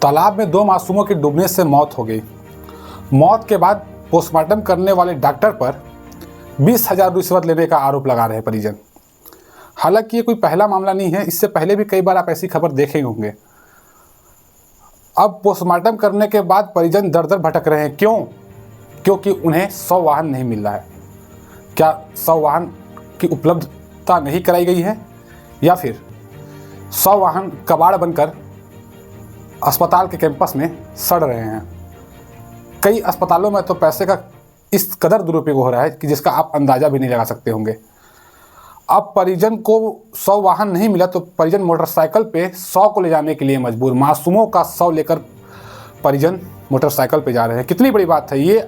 तालाब में 2 मासूमों की डूबने से मौत हो गई। मौत के बाद पोस्टमार्टम करने वाले डॉक्टर पर 20,000 रिश्वत लेने का आरोप लगा रहे हैं परिजन। हालांकि ये कोई पहला मामला नहीं है, इससे पहले भी कई बार आप ऐसी खबर देखे होंगे। अब पोस्टमार्टम करने के बाद परिजन दर दर भटक रहे हैं। क्यों? क्योंकि उन्हें शव वाहन नहीं मिल रहा है। क्या शव वाहन की उपलब्धता नहीं कराई गई है, या फिर शव वाहन कबाड़ बनकर अस्पताल के कैंपस में सड़ रहे हैं? कई अस्पतालों में तो पैसे का इस कदर दुरुपयोग हो रहा है कि जिसका आप अंदाज़ा भी नहीं लगा सकते होंगे। अब परिजन को शव वाहन नहीं मिला तो परिजन मोटरसाइकिल पे शव को ले जाने के लिए मजबूर। मासूमों का शव लेकर परिजन मोटरसाइकिल पे जा रहे हैं। कितनी बड़ी बात है ये।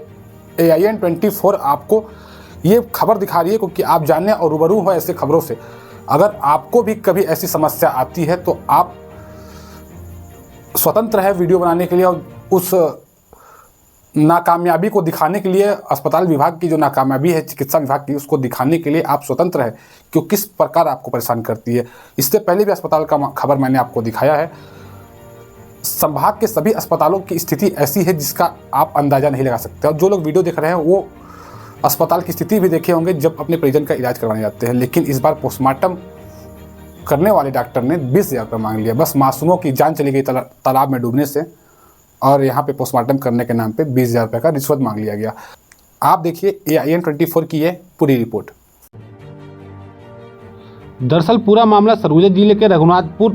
AIN 24 आपको ये खबर दिखा रही है क्योंकि आप जानने और रूबरू हो ऐसे खबरों से। अगर आपको भी कभी ऐसी समस्या आती है तो आप स्वतंत्र है वीडियो बनाने के लिए, और उस नाकामयाबी को दिखाने के लिए, अस्पताल विभाग की जो नाकामयाबी है चिकित्सा विभाग की, उसको दिखाने के लिए आप स्वतंत्र है कि किस प्रकार आपको परेशान करती है। इससे पहले भी अस्पताल का खबर मैंने आपको दिखाया है। संभाग के सभी अस्पतालों की स्थिति ऐसी है जिसका आप अंदाज़ा नहीं लगा सकते। और जो लोग वीडियो देख रहे हैं वो अस्पताल की स्थिति भी देखे होंगे जब अपने परिजन का इलाज करवाने जाते हैं। लेकिन इस बार पोस्टमार्टम करने वाले डॉक्टर ने 20,000 रुपये मांग लिया। बस मासूमों की जान चली गई तालाब में डूबने से, और यहाँ पे पोस्टमार्टम करने के नाम पे 20,000 रुपये का रिश्वत मांग लिया गया। आप देखिए AIN 24 की ये पूरी रिपोर्ट। दरअसल पूरा मामला सरगुजा जिले के रघुनाथपुर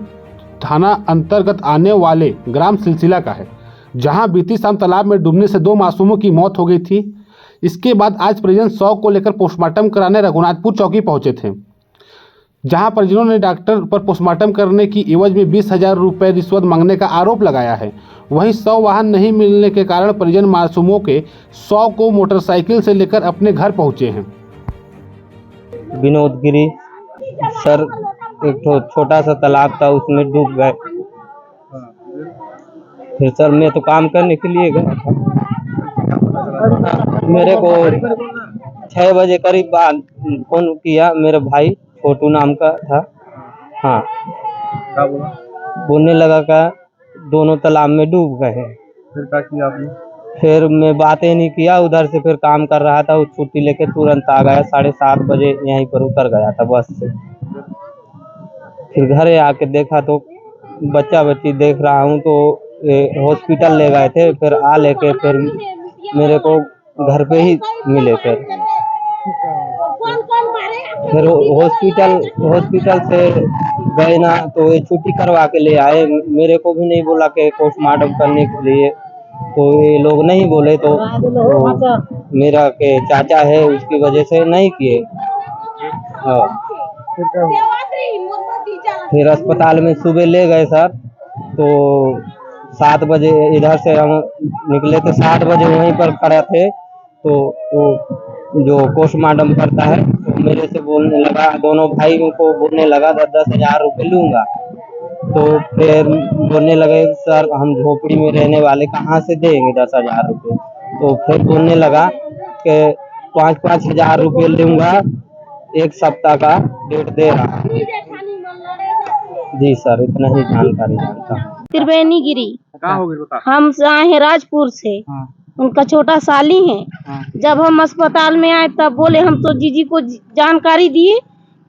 थाना अंतर्गत आने वाले ग्राम सिलसिला का है, जहां बीती शाम तालाब में डूबने से 2 मासूमों की मौत हो गई थी। इसके बाद आज परिजन शव को लेकर पोस्टमार्टम कराने रघुनाथपुर चौकी पहुंचे थे, जहां परिजनों ने डॉक्टर पर पोस्टमार्टम करने की एवज में 20,000 रुपये रिश्वत मांगने का आरोप लगाया है। वहीं शव वाहन नहीं मिलने के कारण परिजन मासूमों के शव को मोटरसाइकिल से लेकर अपने घर पहुंचे हैं। विनोद गिरी सर, एक छोटा सा तालाब था, उसमें डूब गए। फिर सर मैं तो काम करने के लिए गया था। मेरे को 6 बजे करीब बाद फोन किया, मेरे भाई छोटू नाम का था। हाँ, बोलने लगा का दोनों तालाब में डूब गए हैं। फिर क्या किया आपने? फिर मैं बातें नहीं किया, उधर से फिर काम कर रहा था, छुट्टी लेके तुरंत आ गया। 7:30 बजे यहीं पर उतर गया था बस से। फिर घरे आके देखा तो बच्चा बच्ची देख रहा हूँ तो हॉस्पिटल ले गए थे। फिर आ लेके फिर मेरे को घर पे ही मिले। फिर हॉस्पिटल से गए ना तो ये छुट्टी करवा के ले आए। मेरे को भी नहीं बोला कि पोस्टमार्टम करने के लिए, तो ये लोग नहीं बोले तो मेरा के चाचा है उसकी वजह से नहीं किए। हाँ, फिर अस्पताल में सुबह ले गए सर, तो 7 बजे इधर से हम निकले थे। 7 बजे वहीं पर खड़े थे तो वो जो पोस्टमार्टम करता है तो मेरे से बोलने लगा, दोनों भाइयों को बोलने लगा 10,000 रुपये लूँगा। तो फिर बोलने लगे सर हम झोपड़ी में रहने वाले कहाँ से देंगे 10,000 रुपये। तो फिर बोलने लगा कि 5-5 हजार रुपये लूँगा, 1 सप्ताह का डेट दे रहा। जी सर, इतना ही जानकारी जानता हूँ। त्रिवेणी गिरी। कहाँ हो गई बता? हम आए हैं राजपुर से। हाँ। उनका छोटा साली है। हाँ। जब हम अस्पताल में आए तब बोले, हम तो जीजी को जानकारी दिए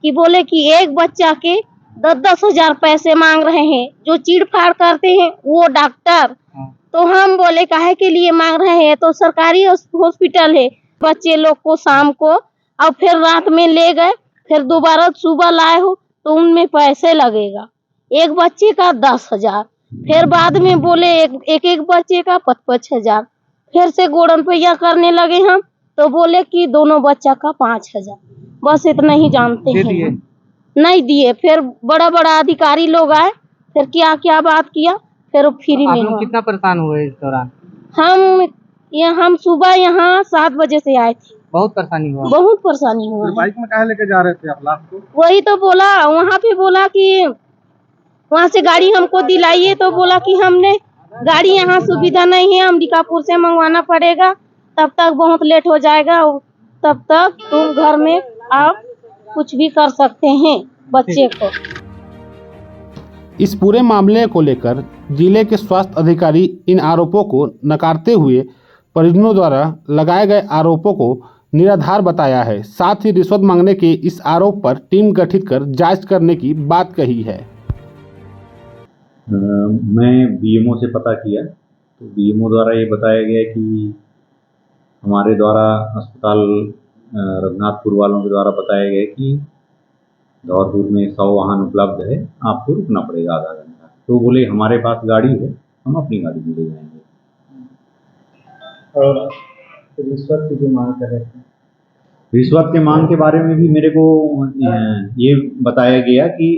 कि बोले कि एक बच्चा के 10-10 हजार पैसे मांग रहे हैं, जो चीड़-फाड़ करते हैं वो डॉक्टर। हाँ। तो हम बोले काहे के लिए मांग रहे हैं, तो सरकारी हॉस्पिटल है। बच्चे लोग को शाम को और फिर रात में ले गए, फिर दोबारा सुबह लाए हो तो उनमें पैसे लगेगा, एक बच्चे का 10,000। फिर बाद में बोले एक बच्चे का 5-5 हजार। फिर से गोड़न पैया करने लगे हम, तो बोले कि दोनों बच्चा का 5,000। बस इतना ही जानते हैं। नहीं दिए। फिर बड़ा बड़ा अधिकारी लोग आए, फिर क्या क्या बात किया, फिर फ्री में हुआ। कितना परेशान हुए इस दौरान? हम सुबह यहाँ 7 बजे से आए थे। बहुत परेशानी हुआ? बहुत परेशानी हुआ। बाइक में कहाँ लेके जा रहे थे आप लाश को? वही तो बोला, वहाँ पे बोला कि वहाँ से गाड़ी हमको दिलाइए, तो बोला कि हमने गाड़ी यहाँ सुविधा नहीं है, अंबिकापुर से मंगवाना पड़ेगा, तब तक बहुत लेट हो जाएगा, तब तक तुम घर में आप कुछ भी कर सकते हैं बच्चे को। इस पूरे मामले को लेकर जिले के स्वास्थ्य अधिकारी इन आरोपों को नकारते हुए परिजनों द्वारा लगाए गए आरोपों को निराधार बताया है। साथ ही रिश्वत मांगने के इस आरोप पर टीम गठित कर जांच करने की बात कही है। मैं बीएमओ से पता किया तो बीएमओ द्वारा ये बताया गया कि हमारे द्वारा अस्पताल रघुनाथपुर वालों के द्वारा बताया गया कि धौरपुर में 100 वाहन उपलब्ध है, आपको रुकना पड़ेगा आधा घंटा। तो बोले हमारे पास गाड़ी है, हम अपनी गाड़ी में ले जाएंगे। और रिश्वत की जो मांग कर रहे थे, रिश्वत के मांग के बारे में भी मेरे को ये बताया गया कि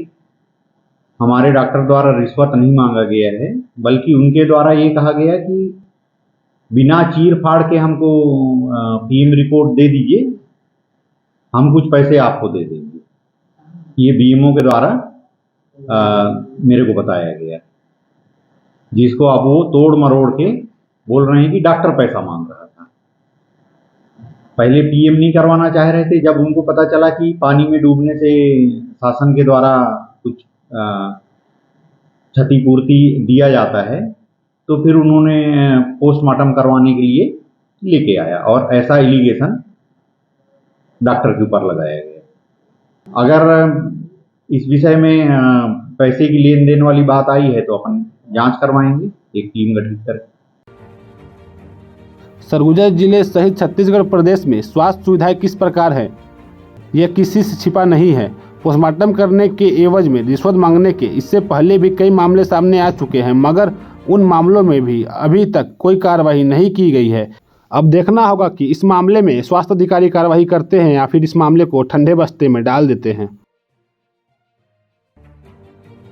हमारे डॉक्टर द्वारा रिश्वत नहीं मांगा गया है, बल्कि उनके द्वारा ये कहा गया कि बिना चीर फाड़ के हमको पीएम रिपोर्ट दे दीजिए, हम कुछ पैसे आपको दे देंगे। ये बीएमओ के द्वारा मेरे को बताया गया, जिसको अब वो तोड़ मरोड़ के बोल रहे हैं कि डॉक्टर पैसा मांग रहा था। पहले पीएम नहीं करवाना चाह रहे थे, जब उनको पता चला कि पानी में डूबने से शासन के द्वारा कुछ क्षतिपूर्ति दिया जाता है, तो फिर उन्होंने पोस्टमार्टम करवाने के लिए लेके आया और ऐसा एलिगेशन डॉक्टर के ऊपर लगाया गया। अगर इस विषय में पैसे की लेन देन वाली बात आई है तो अपन जांच करवाएंगे, एक टीम गठित करके। सरगुजा जिले सहित छत्तीसगढ़ प्रदेश में स्वास्थ्य सुविधाएं किस प्रकार है, यह किसी से छिपा नहीं है। पोस्टमार्टम करने के एवज में रिश्वत मांगने के इससे पहले भी कई मामले सामने आ चुके हैं, मगर उन मामलों में भी अभी तक कोई कार्रवाई नहीं की गई है। अब देखना होगा कि इस मामले में स्वास्थ्य अधिकारी कार्रवाई करते हैं या फिर इस मामले को ठंडे बस्ते में डाल देते हैं।